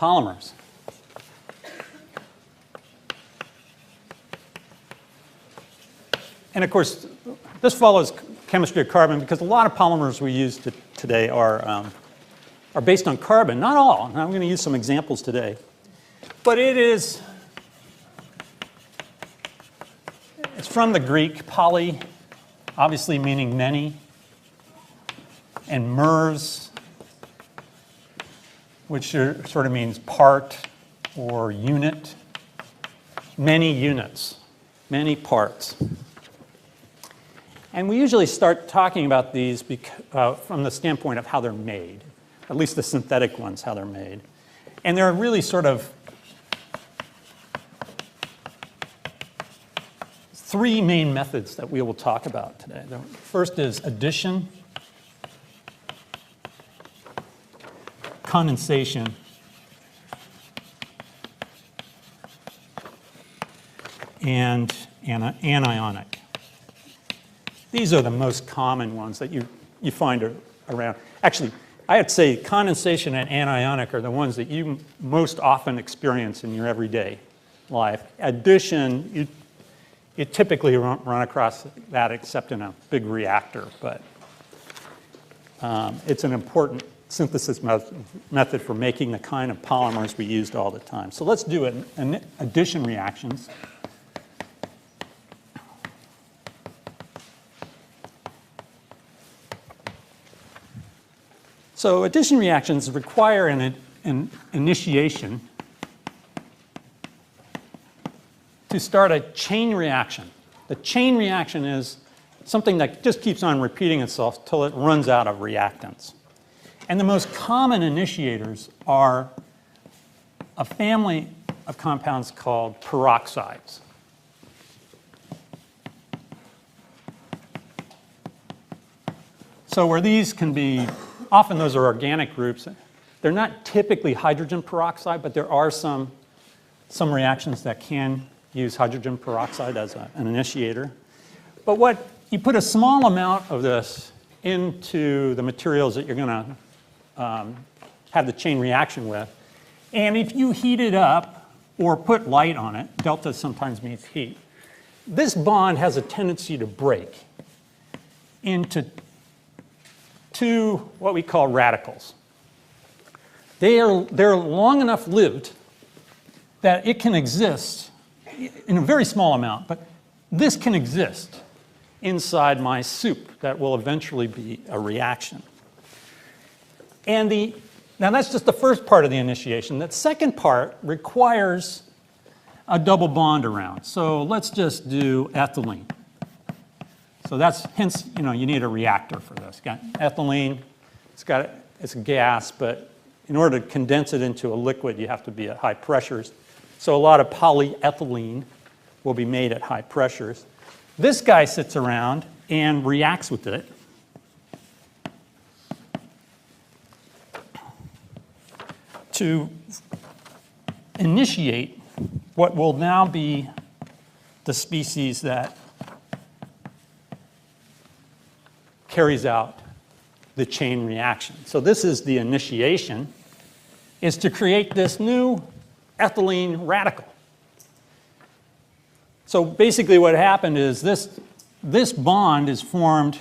polymers. And of course, this follows chemistry of carbon because a lot of polymers we use today are based on carbon. Not all, and I'm going to use some examples today. But it's from the Greek, poly, obviously meaning many, and mers, which sort of means part or unit. Many units, many parts. And we usually start talking about these from the standpoint of how they're made, at least the synthetic ones, how they're made. And there are really sort of three main methods that we will talk about today. The first is addition, condensation, and anionic. These are the most common ones that you find around. Actually, I have to say condensation and anionic are the ones that you most often experience in your everyday life. Addition, you typically run across that except in a big reactor, but it's an important synthesis method for making the kind of polymers we used all the time. So let's do an addition reactions. So addition reactions require an initiation to start a chain reaction. The chain reaction is something that just keeps on repeating itself till it runs out of reactants. And the most common initiators are a family of compounds called peroxides. So where these can be, often those are organic groups. They're not typically hydrogen peroxide, but there are some reactions that can use hydrogen peroxide as an initiator. But what you put a small amount of this into the materials that you're going to have the chain reaction with, and if you heat it up or put light on it, delta sometimes means heat, this bond has a tendency to break into two what we call radicals. They're long enough lived that it can exist in a very small amount, but this can exist inside my soup that will eventually be a reaction. And now that's just the first part of the initiation. That second part requires a double bond around. So let's just do ethylene. So that's, hence, you need a reactor for this. Got ethylene, it's a gas, but in order to condense it into a liquid, you have to be at high pressures. So a lot of polyethylene will be made at high pressures. This guy sits around and reacts with it. To initiate what will now be the species that carries out the chain reaction. So this is the initiation, is to create this new ethylene radical. So basically what happened is this bond is formed,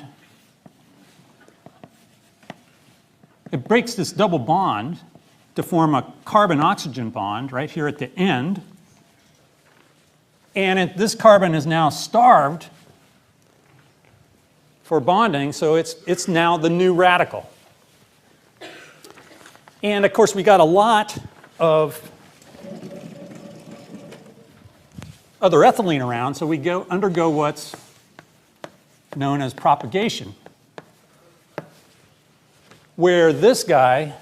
it breaks this double bond to form a carbon-oxygen bond right here at the end. And this carbon is now starved for bonding, so it's now the new radical. And of course, we got a lot of other ethylene around, so we undergo what's known as propagation, where this guy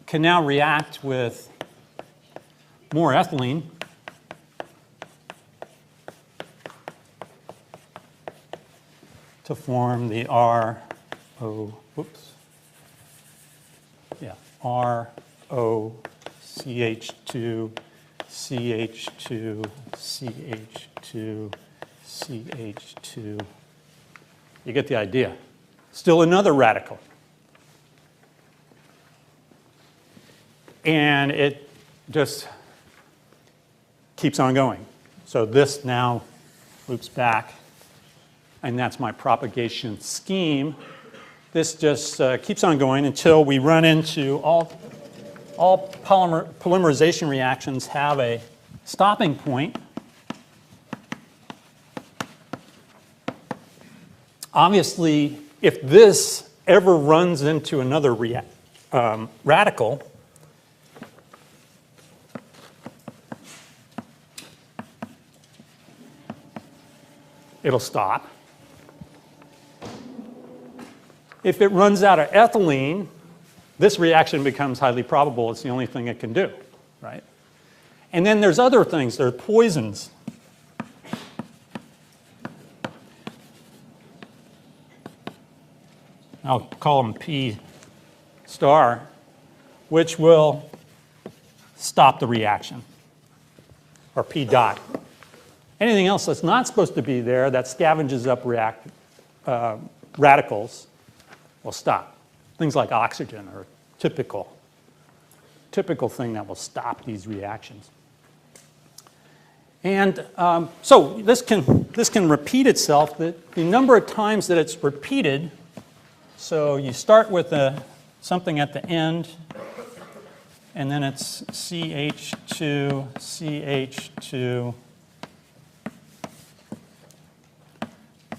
can now react with more ethylene to form the ROCH2, CH2, CH2, CH2. You get the idea. Still another radical. And it just keeps on going. So this now loops back, and that's my propagation scheme. This just keeps on going until we run into all polymerization reactions have a stopping point. Obviously, if this ever runs into another radical, it'll stop. If it runs out of ethylene, this reaction becomes highly probable. It's the only thing it can do, right? And then there's other things. There are poisons. I'll call them P star, which will stop the reaction, or P dot. Anything else that's not supposed to be there that scavenges up radicals will stop. Things like oxygen are typical thing that will stop these reactions. And so this can repeat itself. The number of times that it's repeated, so you start with something at the end, and then it's CH2, CH2,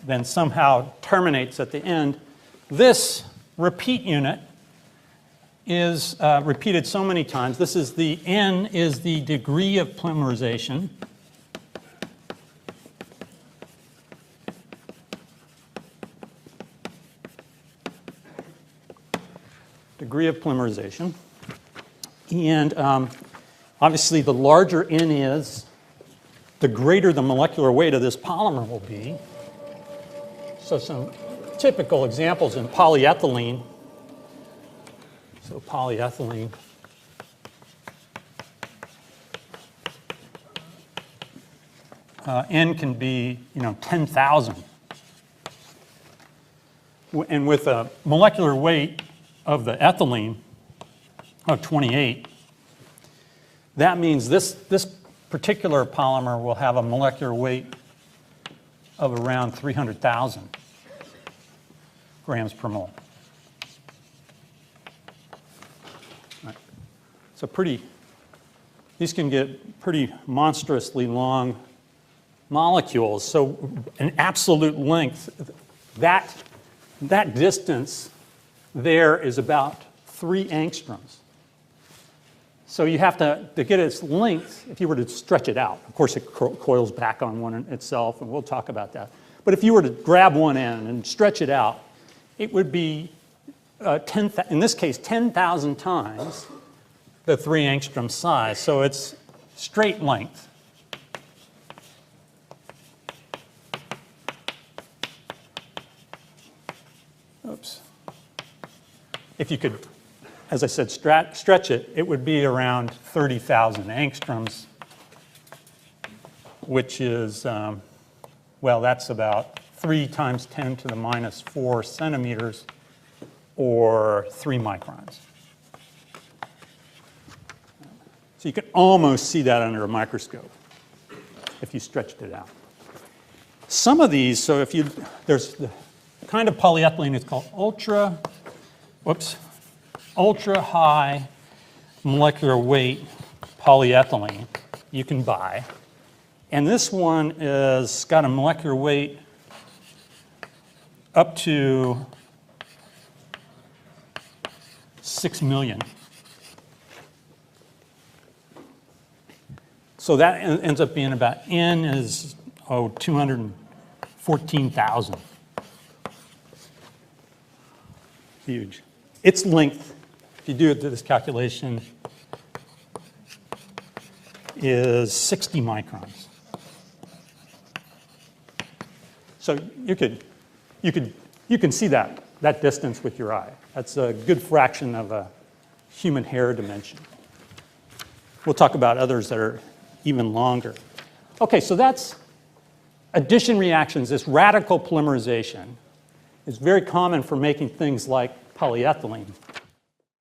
then somehow terminates at the end. This repeat unit is repeated so many times. This is the N is the degree of polymerization. Degree of polymerization. And obviously the larger N is, the greater the molecular weight of this polymer will be. So some typical examples in polyethylene. So polyethylene. N can be, 10,000. And with a molecular weight of the ethylene of 28, that means this particular polymer will have a molecular weight of around 300,000 grams per mole. Right. So these can get pretty monstrously long molecules. So an absolute length, that distance there is about 3 angstroms. So you have to get its length, if you were to stretch it out. Of course, it coils back on one itself, and we'll talk about that. But if you were to grab one end and stretch it out, it would be, in this case, 10,000 times the 3 angstrom size. So it's straight length. Oops. If you could, as I said, stretch it, it would be around 30,000 angstroms, which is, well, that's about 3 times 10 to the minus 4 centimeters, or 3 microns. So you can almost see that under a microscope if you stretched it out. Some of these, so there's the kind of polyethylene is called ultra high molecular weight polyethylene you can buy. And this one is got a molecular weight up to 6 million. So that ends up being about, N is 214,000. Huge. Its length, if you do this calculation, is 60 microns. So you can see that distance with your eye. That's a good fraction of a human hair dimension. We'll talk about others that are even longer. Okay, so that's addition reactions, this radical polymerization. is very common for making things like polyethylene.